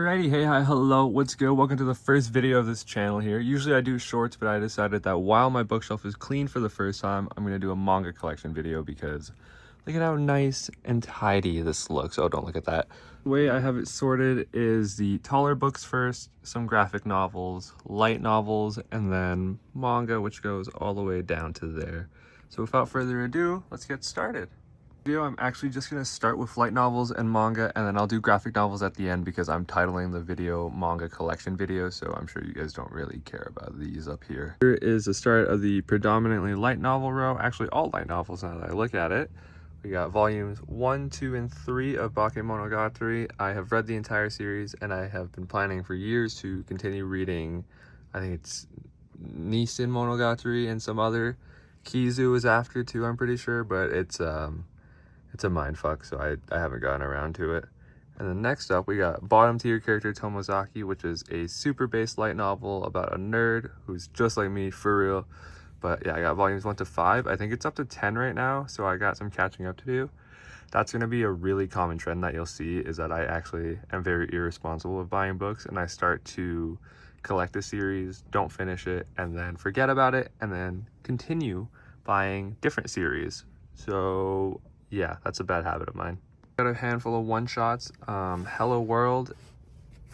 Alrighty, hey, hi, hello, what's good? Welcome to the first video of this channel here. Usually I do shorts, but I decided that while my bookshelf is clean for the first time, I'm going to do a manga collection video because look at how nice and tidy this looks. Oh, don't look at that. The way I have it sorted is the taller books first, some graphic novels, light novels, and then manga, which goes all the way down to there. So without further ado, let's get started. I'm actually just going to start with light novels and manga, and then I'll do graphic novels at the end because I'm titling the video manga collection video, so I'm sure you guys don't really care about these up here. Here is the start of the predominantly light novel row, actually all light novels now that I look at it. We got volumes 1, 2, and 3 of Bakemonogatari. I have read the entire series and I have been planning for years to continue reading. I think it's Nissin Monogatari and some other. Kizu is after too, I'm pretty sure, but it's a mindfuck, so I haven't gotten around to it. And then next up, we got bottom tier character Tomozaki, which is a super based light novel about a nerd who's just like me, for real. But yeah, I got volumes 1 to 5. I think it's up to 10 right now, so I got some catching up to do. That's going to be a really common trend that you'll see, is that I actually am very irresponsible with buying books, and I start to collect a series, don't finish it, and then forget about it, and then continue buying different series. So yeah, that's a bad habit of mine. Got a handful of one-shots. Hello World,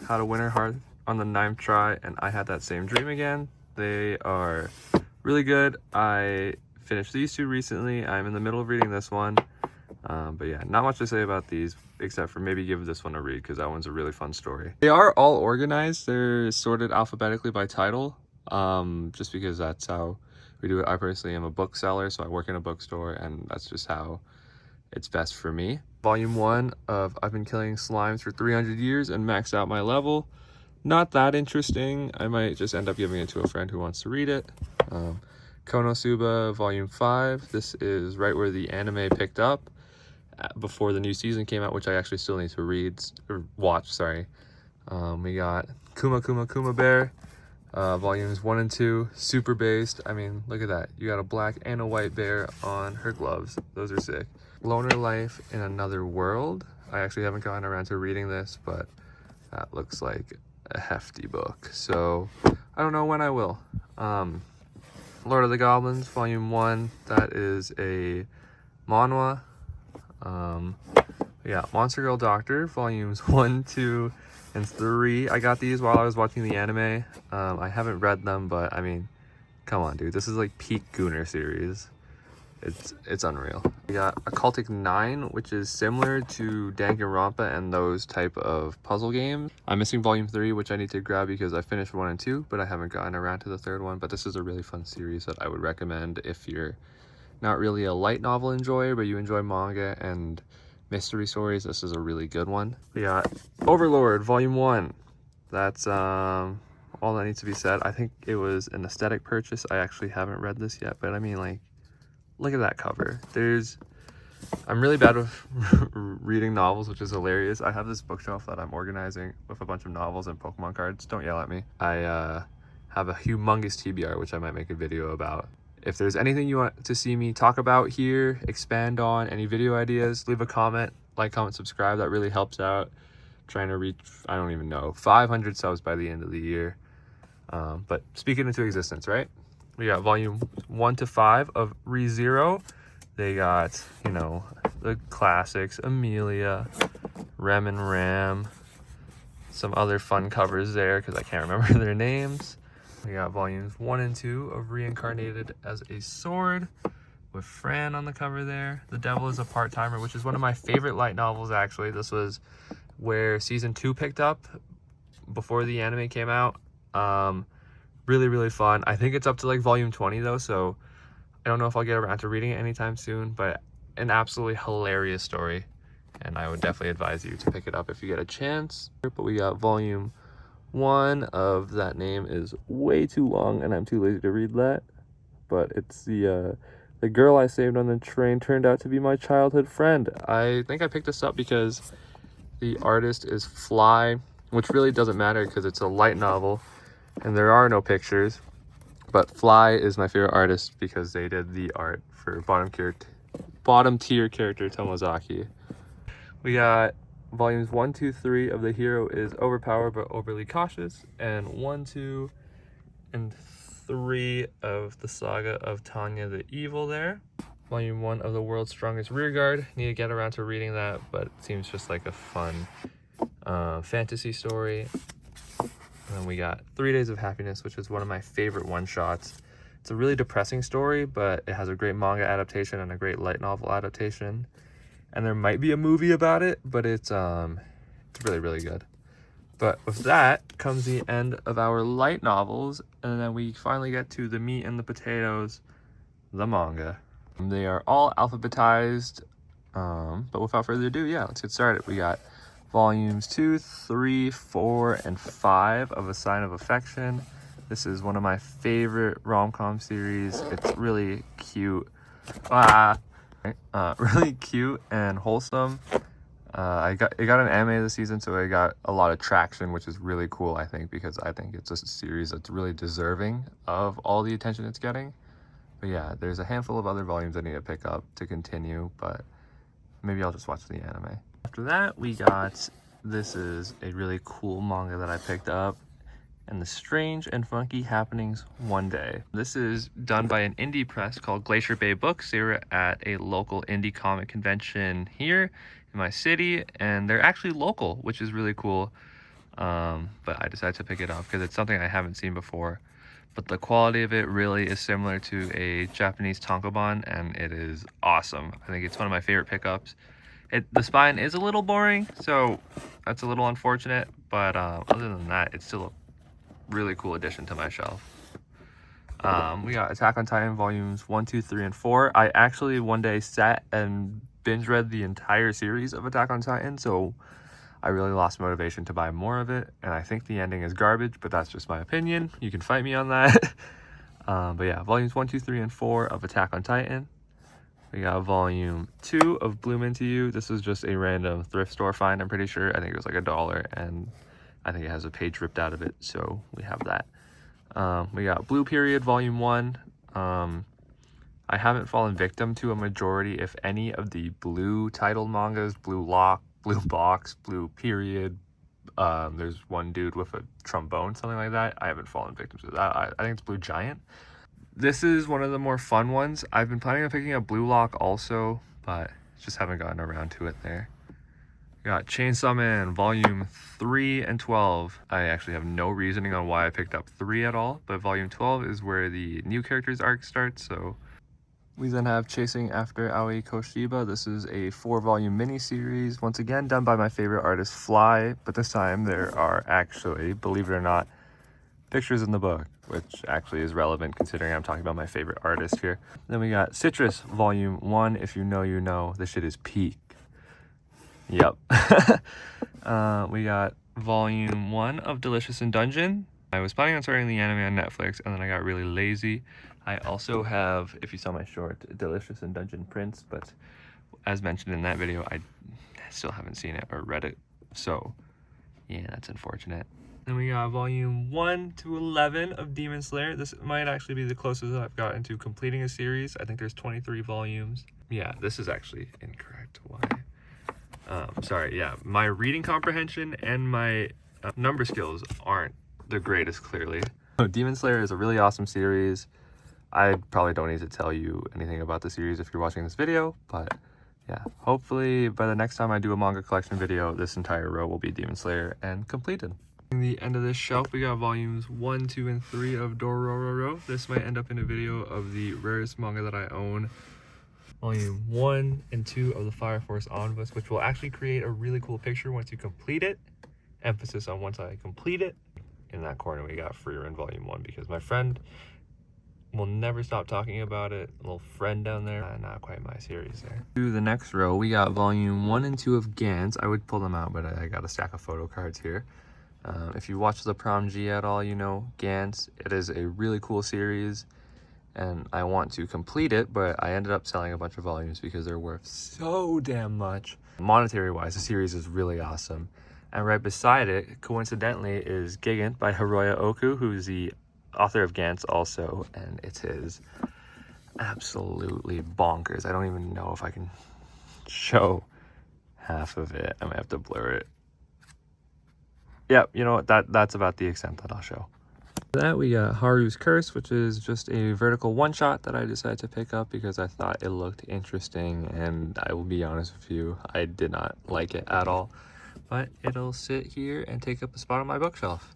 How to Win Her Heart on the 9th try, and I Had That Same Dream Again. They are really good. I finished these two recently. I'm in the middle of reading this one. But yeah, not much to say about these, except for maybe give this one a read, because that one's a really fun story. They are all organized. They're sorted alphabetically by title, just because that's how we do it. I personally am a bookseller, so I work in a bookstore, and that's just how it's best for me. Volume 1 of I've Been Killing Slimes for 300 Years and Maxed Out My Level. Not that interesting. I might just end up giving it to a friend who wants to read it. Konosuba Volume 5. This is right where the anime picked up before the new season came out, which I actually still need to read, or watch, sorry. We got Kuma Kuma Kuma Bear, volumes 1 and 2, super based. I mean, look at that. You got a black and a white bear on her gloves. Those are sick. Loner Life in Another World. I actually haven't gotten around to reading this, but that looks like a hefty book. So I don't know when I will. Lord of the Goblins, volume 1. That is a manhwa. Yeah, Monster Girl Doctor, volumes 1, 2, and 3. I got these while I was watching the anime. I haven't read them, but I mean, come on, dude. This is like peak Gooner series. It's unreal. We got Occultic 9, which is similar to Danganronpa and those type of puzzle games. I'm missing volume 3, which I need to grab because I finished 1 and 2, but I haven't gotten around to the third one. But this is a really fun series that I would recommend if you're not really a light novel enjoyer, but you enjoy manga and mystery stories. This is a really good one. We got Overlord Volume 1. That's all that needs to be said. I think it was an aesthetic purchase. I actually haven't read this yet, but I mean, like, look at that cover. I'm really bad with reading novels, which is hilarious. I have this bookshelf that I'm organizing with a bunch of novels and Pokemon cards. Don't yell at me. I have a humongous TBR, which I might make a video about. If there's anything you want to see me talk about here, expand on, any video ideas, leave a comment, like, comment, subscribe. That really helps out. Trying to reach, I don't even know, 500 subs by the end of the year. But speak it into existence, right? We got volume 1 to 5 of ReZero. They got, you know, the classics, Amelia, Rem and Ram, some other fun covers there because I can't remember their names. We got volumes 1 and 2 of Reincarnated as a Sword with Fran on the cover there. The Devil is a Part-Timer, which is one of my favorite light novels, actually. This was where season 2 picked up before the anime came out. Really, really fun. I think it's up to like volume 20 though, so I don't know if I'll get around to reading it anytime soon, but an absolutely hilarious story, and I would definitely advise you to pick it up if you get a chance. But we got volume 1 of that name is way too long, and I'm too lazy to read that, but it's the girl I saved on the train turned out to be my childhood friend. I think I picked this up because the artist is Fly, which really doesn't matter because it's a light novel and there are no pictures, but Fly is my favorite artist because they did the art for bottom tier character Tomozaki. We got volumes 1, 2, 3 of The Hero is Overpowered but Overly Cautious, and 1, 2, and 3 of the Saga of Tanya the Evil there. Volume 1 of The World's Strongest Rearguard. Need to get around to reading that, but it seems just like a fun fantasy story. And then we got 3 Days of Happiness, which is one of my favorite one-shots. It's a really depressing story, but it has a great manga adaptation and a great light novel adaptation. And there might be a movie about it, but it's really, really good. But with that comes the end of our light novels, and then we finally get to the meat and the potatoes, the manga. They are all alphabetized, but without further ado, yeah, let's get started. We got volumes 2, 3, 4, and 5 of A Sign of Affection. This is one of my favorite rom-com series. It's really cute. Really cute and wholesome. It got an anime this season, so it got a lot of traction, which is really cool, I think, because I think it's a series that's really deserving of all the attention it's getting. But yeah, there's a handful of other volumes I need to pick up to continue, but maybe I'll just watch the anime. After that, we got, this is a really cool manga that I picked up, and the Strange and Funky Happenings One Day. This is done by an indie press called Glacier Bay Books. They were at a local indie comic convention here in my city, and they're actually local, which is really cool. But I decided to pick it up because it's something I haven't seen before. But the quality of it really is similar to a Japanese tankobon, and it is awesome. I think it's one of my favorite pickups. The spine is a little boring, so that's a little unfortunate, but other than that, it's still a really cool addition to my shelf. We got Attack on Titan volumes 1, 2, 3, and 4. I actually one day sat and binge read the entire series of Attack on Titan, so I really lost motivation to buy more of it, and I think the ending is garbage, but that's just my opinion. You can fight me on that. But yeah, volumes 1, 2, 3, and 4 of Attack on Titan. We got volume 2 of Bloom Into You. This was just a random thrift store find, I'm pretty sure. I think it was like $1, and I think it has a page ripped out of it, so we have that. We got Blue Period volume 1. I haven't fallen victim to a majority, if any, of the blue titled mangas. Blue Lock, Blue Box, Blue Period. There's one dude with a trombone, something like that. I haven't fallen victim to that. I think it's Blue Giant. This is one of the more fun ones. I've been planning on picking up Blue Lock also, but just haven't gotten around to it there. We got Chainsaw Man volume 3 and 12. I actually have no reasoning on why I picked up 3 at all, but volume 12 is where the new characters arc starts, so. We then have Chasing After Aoi Koshiba. This is a 4-volume miniseries, once again done by my favorite artist, Fly, but this time there are actually, believe it or not, pictures in the book, which actually is relevant considering I'm talking about my favorite artist here. Then we got Citrus volume 1. If you know, you know. This shit is peak. Yep. We got volume 1 of Delicious in Dungeon. I was planning on starting the anime on Netflix, and then I got really lazy. I also have, if you saw my short, Delicious in Dungeon Prince, but as mentioned in that video, I still haven't seen it or read it. So, yeah, that's unfortunate. Then we got volume 1 to 11 of Demon Slayer. This might actually be the closest I've gotten to completing a series. I think there's 23 volumes. Yeah, this is actually incorrect. Why? Sorry, yeah. My reading comprehension and my number skills aren't the greatest, clearly. Demon Slayer is a really awesome series. I probably don't need to tell you anything about the series if you're watching this video, but yeah, hopefully by the next time I do a manga collection video, this entire row will be Demon Slayer and completed. In the end of this shelf, we got volumes 1, 2, and 3 of Dororo. This might end up in a video of the rarest manga that I own. Volume 1 and 2 of the Fire Force Omnibus, which will actually create a really cool picture once you complete it. Emphasis on once I complete it. In that corner, we got Freerun Volume 1 because my friend will never stop talking about it. A little friend down there. Not quite my series there. To the next row, we got volume 1 and 2 of Gantz. I would pull them out, but I got a stack of photo cards here. If you watch the Prom G at all, you know Gantz. It is a really cool series, and I want to complete it, but I ended up selling a bunch of volumes because they're worth so damn much. Monetary-wise, the series is really awesome. And right beside it, coincidentally, is Gigant by Hiroya Oku, who's the author of Gantz also, and it is absolutely bonkers. I don't even know if I can show half of it. I might have to blur it. Yeah, you know what? That's about the extent that I'll show. That we got Haru's Curse, which is just a vertical one-shot that I decided to pick up because I thought it looked interesting, and I will be honest with you, I did not like it at all. But it'll sit here and take up a spot on my bookshelf.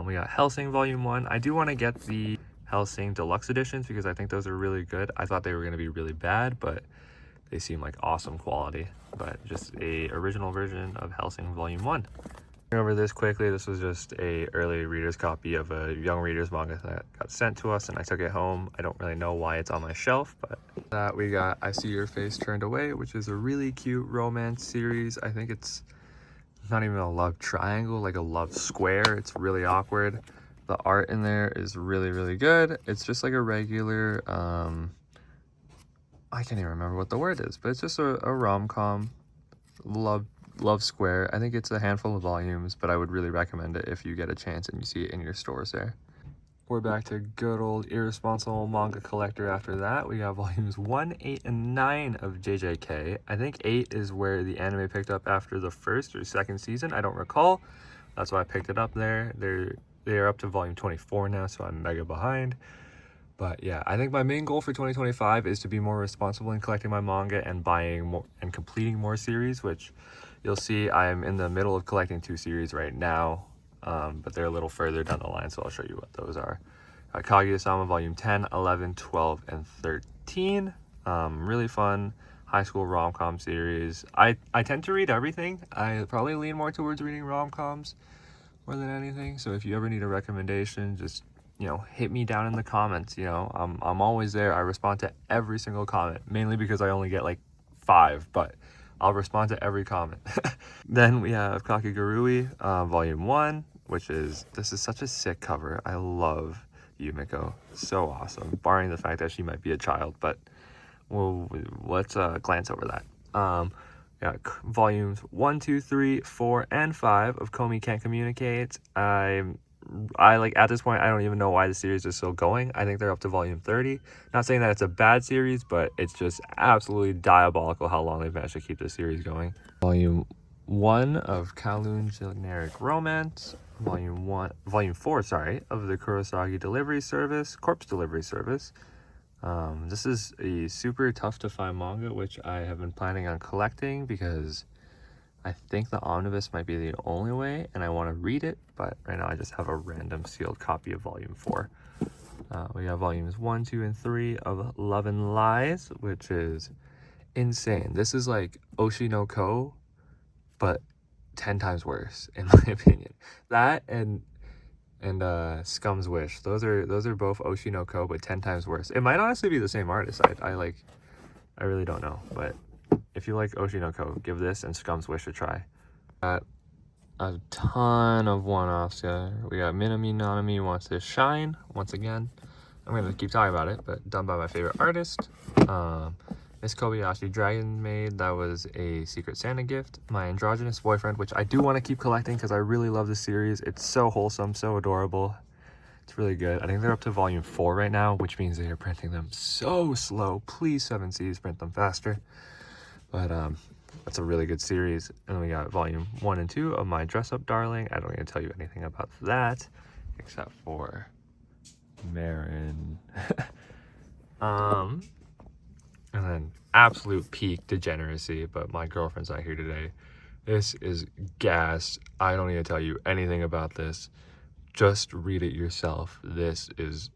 We got Hellsing Volume 1. I do want to get the Hellsing Deluxe Editions because I think those are really good. I thought they were going to be really bad, but they seem like awesome quality. But just a original version of Hellsing Volume 1. Over this quickly, this was just a early reader's copy of a young reader's manga that got sent to us and I took it home. I don't really know why it's on my shelf, but that we got I See Your Face Turned Away, which is a really cute romance series. I think it's not even a love triangle, like a love square. It's really awkward. The art in there is really good. It's just like a regular I can't even remember what the word is, but it's just a rom-com love square. I think it's a handful of volumes, but I would really recommend it if you get a chance and you see it in your stores there. We're back to good old irresponsible manga collector. After that, we got volumes 1, 8, and 9 of JJK. I think 8 is where the anime picked up after the first or second season. I don't recall. That's why I picked it up there. They're up to volume 24 now, so I'm mega behind. But yeah, I think my main goal for 2025 is to be more responsible in collecting my manga and buying more and completing more series, which you'll see I'm in the middle of collecting 2 series right now, but they're a little further down the line, so I'll show you what those are. Kaguya-sama Volume 10, 11, 12, and 13. Really fun high school rom-com series. I tend to read everything. I probably lean more towards reading rom-coms more than anything, so if you ever need a recommendation, just hit me down in the comments. I'm always there. I respond to every single comment, mainly because I only get like 5, but I'll respond to every comment. Then we have Kakegurui Volume 1, this is such a sick cover. I love Yumiko, so awesome, barring the fact that she might be a child, but let's glance over that. Yeah, volumes 1, 2, 3, 4, and 5 of Komi Can't Communicate. I like at this point I don't even know why the series is still going. I think they're up to volume 30. Not saying that it's a bad series, but it's just absolutely diabolical how long they've managed to keep this series going. Volume 1 of Kowloon Generic Romance. Volume 4, sorry, of the Kurosagi Corpse Delivery Service. This is a super tough to find manga, which I have been planning on collecting because I think the omnibus might be the only way, and I want to read it, but right now I just have a random sealed copy of Volume 4. We have Volumes 1, 2, and 3 of Love and Lies, which is insane. This is like Oshi no Ko, but 10 times worse, in my opinion. That and Scum's Wish. Those are both Oshi no Ko, but 10 times worse. It might honestly be the same artist. I really don't know, but if you like Oshi no Ko, give this and Scum's Wish a try. Got a ton of one-offs here. We got Minami Nanami Wants to Shine, once again. I'm going to keep talking about it, but done by my favorite artist. Miss Kobayashi Dragon Maid, that was a Secret Santa gift. My Androgynous Boyfriend, which I do want to keep collecting because I really love the series. It's so wholesome, so adorable. It's really good. I think they're up to volume 4 right now, which means they are printing them so slow. Please, 7Cs, print them faster. But that's a really good series. And then we got volume 1 and 2 of My Dress Up Darling. I don't need to tell you anything about that, except for Marin. And then absolute peak degeneracy, but my girlfriend's not here today. This is gas. I don't need to tell you anything about this. Just read it yourself. This is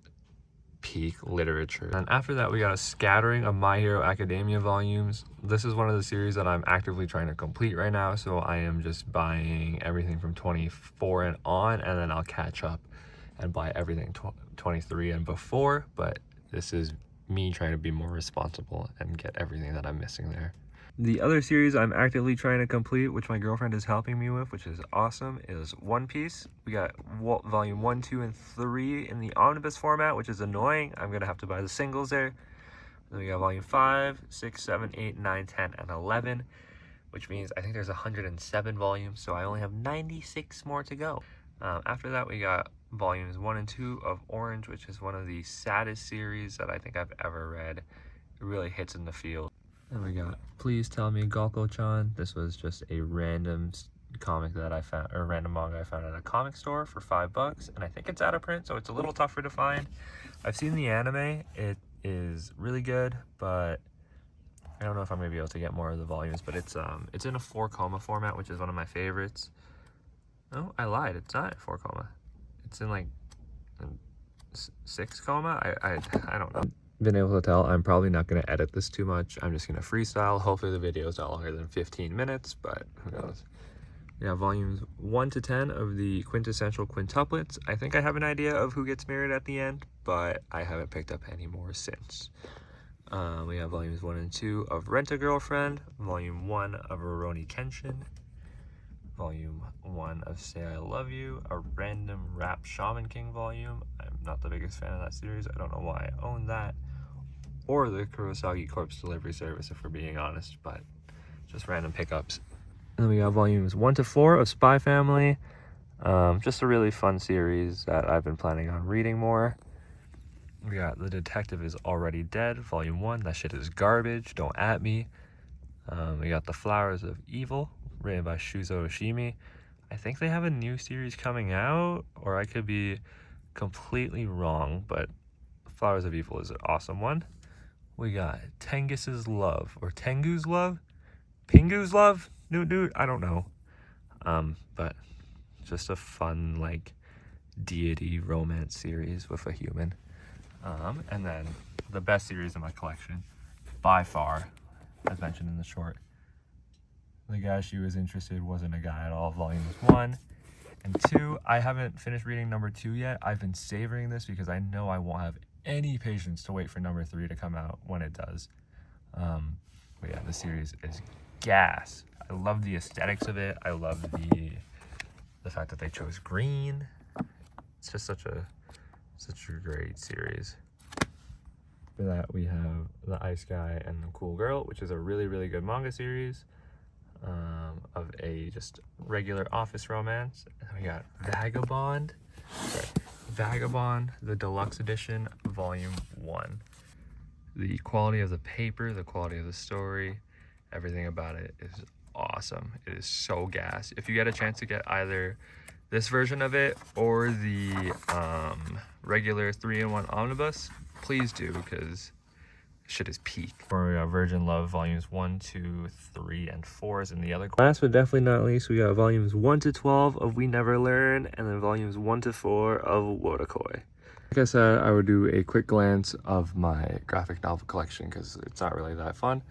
peak literature. And after that, we got a scattering of My Hero Academia volumes. This is one of the series that I'm actively trying to complete right now, so I am just buying everything from 24 and on, and then I'll catch up and buy everything 23 and before, but this is me trying to be more responsible and get everything that I'm missing there. The other series I'm actively trying to complete, which my girlfriend is helping me with, which is awesome, is One Piece. We got volume 1, 2, and 3 in the omnibus format, which is annoying. I'm going to have to buy the singles there. Then we got volume 5, 6, 7, 8, 9, 10, and 11, which means I think there's 107 volumes, so I only have 96 more to go. After that, we got volumes 1 and 2 of Orange, which is one of the saddest series that I think I've ever read. It really hits in the field. And we got Please Tell Me Gokko-chan. This was just a random comic that I found, or random manga I found at a comic store for $5, and I think it's out of print, so it's a little tougher to find. I've seen the anime. It is really good, but I don't know if I'm gonna be able to get more of the volumes. But it's in a 4-koma format, which is one of my favorites. Oh, I lied. It's not 4-koma. It's in like 6-koma. I don't know. Been able to tell I'm probably not going to edit this too much. I'm just going to freestyle. Hopefully the video is not longer than 15 minutes, but who knows. Yeah, volumes 1 to 10 of the quintessential quintuplets. I think I have an idea of who gets married at the end, but I haven't picked up any more since. We have volumes 1 and 2 of Rent-A-Girlfriend, volume 1 of Rurouni Kenshin, volume 1 of Say I Love You, a random rap Shaman King volume. I'm not the biggest fan of that series. I don't know why I own that. Or the Kurosagi Corpse Delivery Service, if we're being honest, but just random pickups. And then we got volumes 1 to 4 of Spy Family. Just a really fun series that I've been planning on reading more. We got The Detective Is Already Dead, volume 1. That shit is garbage. Don't at me. We got The Flowers of Evil, written by Shuzo Oshimi. I think they have a new series coming out, or I could be completely wrong, but Flowers of Evil is an awesome one. We got Tengus's Love, or Tengu's Love? Pingu's Love? Dude, I don't know. But just a fun, like, deity romance series with a human. And then the best series in my collection, by far, as mentioned in the short, The Guy She Was Interested Wasn't a Guy at All, volumes 1 and 2. I haven't finished reading number 2 yet. I've been savoring this because I know I won't have any patience to wait for number 3 to come out when it does. But yeah, the series is gas. I love the aesthetics of it. I love the fact that they chose green. It's just such a great series. For that, we have The Ice Guy and the Cool Girl, which is a really, really good manga series of a just regular office romance. And we got Vagabond, the deluxe edition, volume 1. The quality of the paper, the quality of the story, everything about it is awesome. It is so gas. If you get a chance to get either this version of it or the regular 3-in-1 omnibus, please do, because shit is peak. For Virgin Love, volumes 1, 2, 3, and 4 is in the other. Last but definitely not least, we got volumes 1 to 12 of We Never Learn, and then volumes 1 to 4 of Wotakoi. Like I said, I would do a quick glance of my graphic novel collection because it's not really that fun.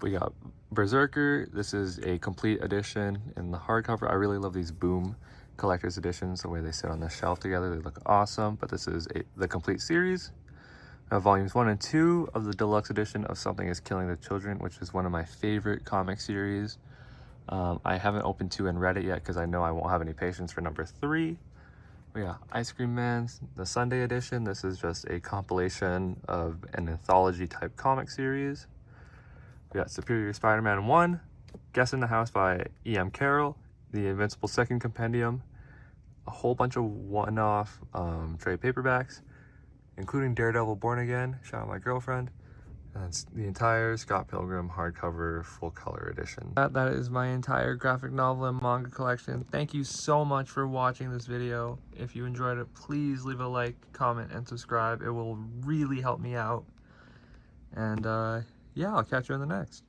We got Berserker. This is a complete edition in the hardcover. I really love these Boom collector's editions, the way they sit on the shelf together. They look awesome, but this is the complete series. Volumes 1 and 2 of the deluxe edition of Something Is Killing the Children, which is one of my favorite comic series. I haven't opened 2 and read it yet because I know I won't have any patience for number 3. We got Ice Cream Man, the Sunday edition. This is just a compilation of an anthology type comic series. We got Superior Spider-Man 1, Guest in the House by E.M. Carroll, The Invincible Second Compendium, a whole bunch of one-off trade paperbacks, including Daredevil Born Again, shout out my girlfriend, and the entire Scott Pilgrim hardcover full color edition. That is my entire graphic novel and manga collection. Thank you so much for watching this video. If you enjoyed it, please leave a like, comment, and subscribe. It will really help me out. And yeah, I'll catch you in the next.